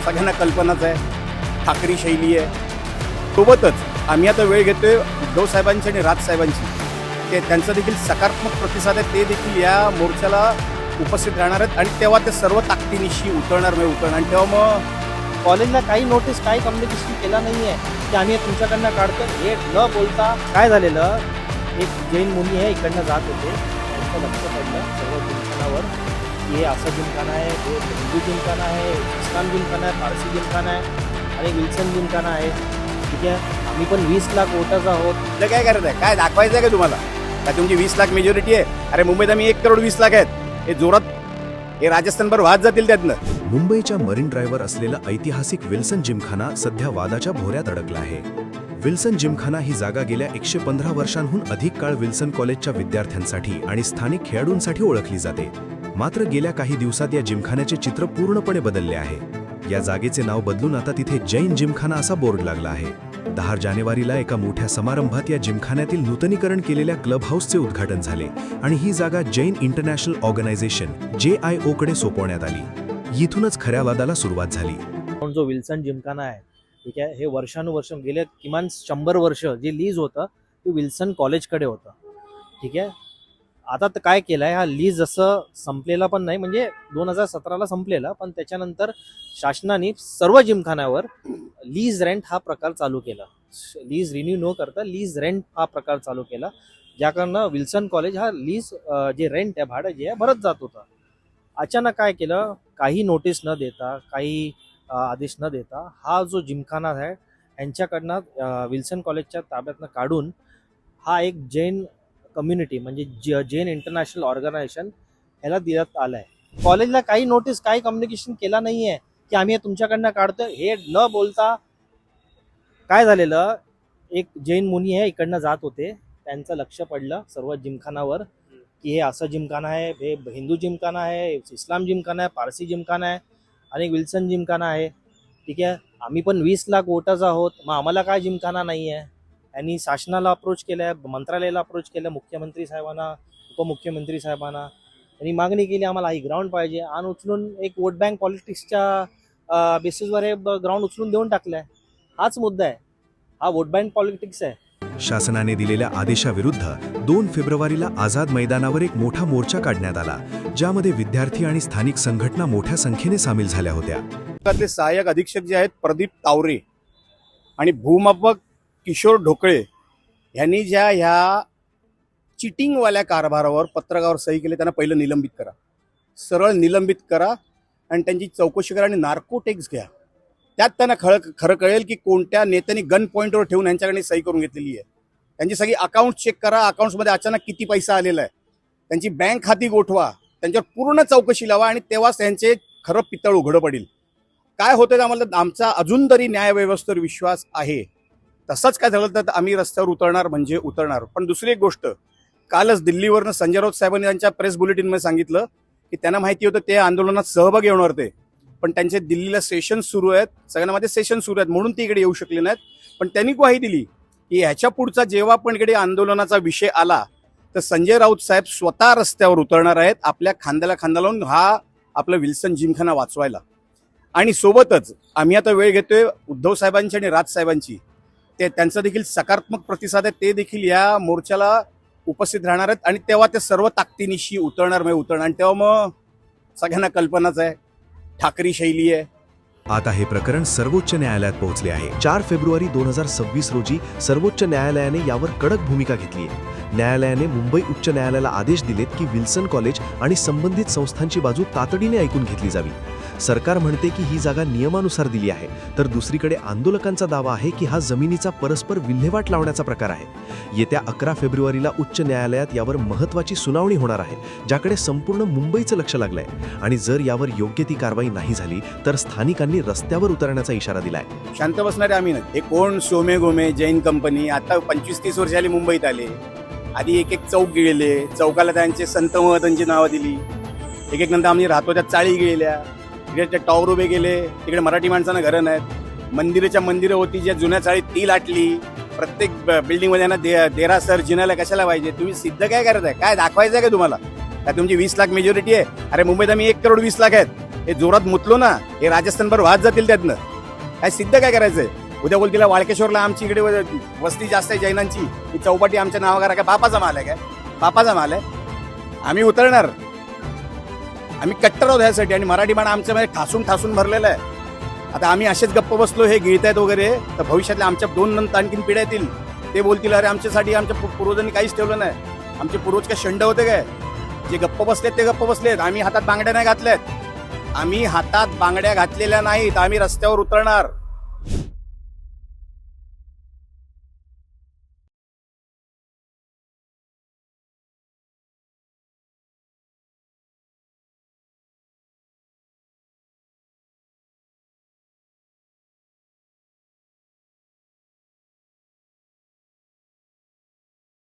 सगळ्यांना कल्पनाच आहे, ठाकरी शैली आहे। सोबतच आम्ही आता वेळ घेतोय उद्धव साहेबांची आणि राज साहेबांची, ते त्यांचा देखील सकारात्मक प्रतिसाद आहे, ते देखील या मोर्चाला उपस्थित राहणार आहेत आणि तेव्हा ते सर्व ताकदीनिशी उतरणार आणि तेव्हा मग कॉलेजला काही नोटीस काही कम्युनिकेशन केला नाही आहे की आम्ही तुमच्याकडनं काढतो हे न बोलता काय झालेलं, एक जैन मुनी आहे इकडनं जात होते, त्यांचं लक्ष पडलं सर्व जिमखानावर की हे असं जिमखाना आहे, हे हिंदू जिमखाना आहे, इस्लाम जिमखाना आहे, पारसी जिमखाना आहे आणि विल्सन जिमखाना आहे। ठीक आहे, आम्ही पण 20 लाख वोटर्स आहोत। आपलं काय करायचं आहे, काय दाखवायचं आहे का तुम्हाला? काय तुमची 20 लाख मेजॉरिटी आहे? अरे मुंबईत आम्ही 1,20 लाख आहेत, हे जोरात हे राजस्थानभर वाहत जातील त्यातनं। मुंबईच्या मरीन ड्राईव्हवर असलेला ऐतिहासिक विल्सन जिमखाना सध्या वादाच्या भोऱ्यात अडकला आहे। विल्सन जिमखाना ही जागा गेल्या 115 वर्षांहून अधिक काळ विल्सन कॉलेजच्या विद्यार्थ्यांसाठी आणि स्थानिक खेळाडूंसाठी ओळखली जाते। मात्र गेल्या काही दिवसात या जिमखान्याचे चित्र पूर्णपणे बदलले आहे। या जागेचे नाव बदलून आता तिथे जैन जिमखाना असा बोर्ड लागला आहे। 10 जानेवारीला एका मोठ्या समारंभात या जिमखान्यातील नूतनीकरण केलेल्या क्लब हाऊसचे उद्घाटन झाले आणि ही जागा जैन इंटरनॅशनल ऑर्गनायझेशन JIO कडे सोपवण्यात आली। इथूनच खऱ्या वादाला सुरुवात झाली। पण जो विल्सन जिमखाना आहे, ठीक आहे, हे वर्षानुवर्ष गेले किमान 100 वर्ष जे लीज होतं ते विल्सन कॉलेजकडे होतं। ठीक आहे, आता तर काय केलं आहे, हा लीज जसं संपलेला पण नाही, म्हणजे 2017ला संपलेला, पण त्याच्यानंतर शासनाने सर्व जिमखान्यावर लीज रेंट हा प्रकार चालू केला। लीज रिन्यू न करता लीज रेंट हा प्रकार चालू केला, ज्या कारणानं विल्सन कॉलेज हा लीज जे रेंट आहे, भाडं जे आहे, भरत जात होतं। अचानक काय केलं, काही नोटीस न देता, काही आदेश न देता हा जो जिमखाना आहे यांच्याकडनं विल्सन कॉलेजच्या ताब्यातनं काढून हा एक जैन कम्युनिटी म्हणजे जैन इंटरनॅशनल ऑर्गनायझेशन ह्याला देण्यात आलं आहे। कॉलेजला काही नोटीस काही कम्युनिकेशन केला नाही आहे की आम्ही तुमच्याकडनं काढतो हे न बोलता काय झालेलं, एक जैन मुनी आहे इकडनं जात होते, त्यांचं लक्ष पडलं सर्व जिमखानावर की हे असं जिमखाना आहे, हे हिंदू जिमखाना आहे, इस्लाम जिमखाना आहे, पारसी जिमखाना आहे आणि विल्सन जिमखाना आहे। ठीक आहे, आम्ही पण 20 लाख वोटर्स आहोत, मग आम्हाला काय जिमखाना नाही आहे? यांनी शासनाला अप्रोच केलं आहे, मंत्रालयाला अप्रोच केलं, मुख्यमंत्री साहेबांना, उपमुख्यमंत्री साहेबांना, त्यांनी मागणी केली आम्हाला ही ग्राउंड पाहिजे आणि उचलून एक वोट बँक पॉलिटिक्सच्या बेसिसवर हे ग्राउंड उचलून देऊन टाकलं आहे। हाच मुद्दा आहे, हा वोट बँक पॉलिटिक्स आहे। शासनाने दिलेल्या आदेशाविरुद्ध 2 फेब्रुवारीला आझाद मैदानावर एक मोठा मोर्चा काढण्यात आला, ज्यामध्ये विद्यार्थी आणि स्थानिक संघटना मोठ्या संख्येने सामील झाल्या होत्या। त्यातले सहाय्यक अधीक्षक जे आहेत प्रदीप तावरे आणि भूमापक किशोर ढोकळे यांनी ज्या ह्या चिटिंगवाल्या कारभारावर पत्रकावर सही केली, त्यांना पहिलं निलंबित करा, सरळ निलंबित करा आणि त्यांची चौकशी करा आणि नार्कोटिक्स घ्या। त्यात त्यांना खरं कळेल की कोणत्या नेत्यांनी गन पॉईंटवर ठेवून यांच्याकडे सही करून घेतलेली आहे। त्यांची सगळी अकाउंट चेक करा, अकाउंट्समध्ये अचानक किती पैसा आलेला आहे, त्यांची बँक खाती गोठवा, त्यांच्यावर पूर्ण चौकशी लावा आणि तेव्हाच त्यांचे खरं पितळ उघडं पडेल। काय होतं आम्हाला, आमचा अजून तरी न्यायव्यवस्थेवर विश्वास आहे। तसंच काय झालं तर आम्ही रस्त्यावर उतरणार म्हणजे उतरणार। पण दुसरी एक गोष्ट, कालच दिल्लीवरनं संजय राऊत साहेबांनी त्यांच्या प्रेस बुलेटिनमध्ये सांगितलं की त्यांना माहिती होतं ते आंदोलनात सहभागी होणार ते, पण त्यांचे दिल्लीला सेशन सुरू आहेत, सगळ्यांमध्ये सेशन सुरू आहेत म्हणून ते इकडे येऊ शकले नाहीत। पण त्यांनी ग्वाही दिली की ह्याच्या पुढचा जेव्हा पण इकडे आंदोलनाचा विषय आला तर संजय राऊत साहेब स्वतः रस्त्यावर उतरणार आहेत, आपल्या खांद्याला खांदा लावून हा आपलं विल्सन जिमखाना वाचवायला। आणि सोबतच आम्ही आता वेळ घेतोय उद्धव साहेबांची आणि राज साहेबांची, ते त्यांचा देखील सकारात्मक प्रतिसाद आहे, ते देखील या मोर्चाला उपस्थित राहणार आहेत आणि तेव्हा ते सर्व ताकदीनिशी उतरणार आणि तेव्हा मग सगळ्यांना कल्पनाच आहे, ठाकरी शैली आहे। आता हे प्रकरण सर्वोच्च न्यायालयात पोहोचले आहे। 4 फेब्रुवारी 2026 रोजी सर्वोच्च न्यायालयाने यावर कडक भूमिका घेतली आहे। न्यायालयाने मुंबई उच्च न्यायालयाला आदेश दिलेत की विल्सन कॉलेज आणि संबंधित संस्थांची बाजू तातडीने ऐकून घेतली जावी। सरकार म्हणते की ही जागा नियमानुसार दिली आहे, तर दुसरीकडे आंदोलकांचा दावा आहे की हा जमिनीचा परस्पर विल्हेवाट लावण्याचा प्रकार आहे। येत्या 11 फेब्रुवारीला उच्च न्यायालयात यावर महत्त्वाची सुनावणी होणार आहे, ज्याकडे संपूर्ण मुंबईचं लक्ष लागलंय आणि जर यावर योग्य ती कारवाई नाही झाली तर स्थानिकांनी रस्त्यावर उतरण्याचा इशारा दिलाय। शांत बसणारे आम्ही नाही, हे कोण सोमे गोमे जैन कंपनी आता 25-30 वर्ष झाली मुंबईत आले, आधी एक चौक गिळले, चौकाला त्यांचे संत महंतांची नावं दिली, एक नंतर आम्ही राहतो त्या चाळी गिळल्या, तिकडे टॉवर उभे केले, तिकडे मराठी माणसांना घरं नाहीत, मंदिरं होती ज्या जुन्या चाळीत ती लाटली, प्रत्येक बिल्डिंगमध्ये यांना देरासर जिनाला कशाला पाहिजे? तुम्ही सिद्ध काय करताय, काय दाखवायचं आहे का तुम्हाला? काय तुमची 20 लाख मेजॉरिटी आहे? अरे मुंबईत आम्ही 1,20 लाख आहेत, हे जोरात मुतलो ना हे राजस्थानभर वाहत जातील त्यातनं. काय सिद्ध काय करायचंय? उद्या बोल तिला वाळकेश्वरला आमची इकडे वस्ती जास्त आहे जैनांची, ही चौपाटी आमच्या नावागारा काय बापाचा माल आहे? काय बापाचा माल आहे? आम्ही उतरणार, आम्ही कट्टर आहोत ह्यासाठी. आणि मराठी माणा आमच्यामध्ये ठासून ठासून भरलेलं आहे. आता आम्ही असेच गप्प बसलो हे गिळतायत वगैरे, तर भविष्यातल्या आमच्या 2 नंतर आणखीन पिढ्या येतील, ते बोलतील अरे आमच्यासाठी आमच्या पूर्वजांनी काहीच ठेवलं नाही. आमचे पूर्वज काय शंड होते काय? जे गप्प बसलेत ते गप्प बसलेत. आम्ही हातात बांगड्या नाही घातल्यात, आम्ही हातात बांगड्या घातलेल्या नाहीत. आम्ही रस्त्यावर उतरणार.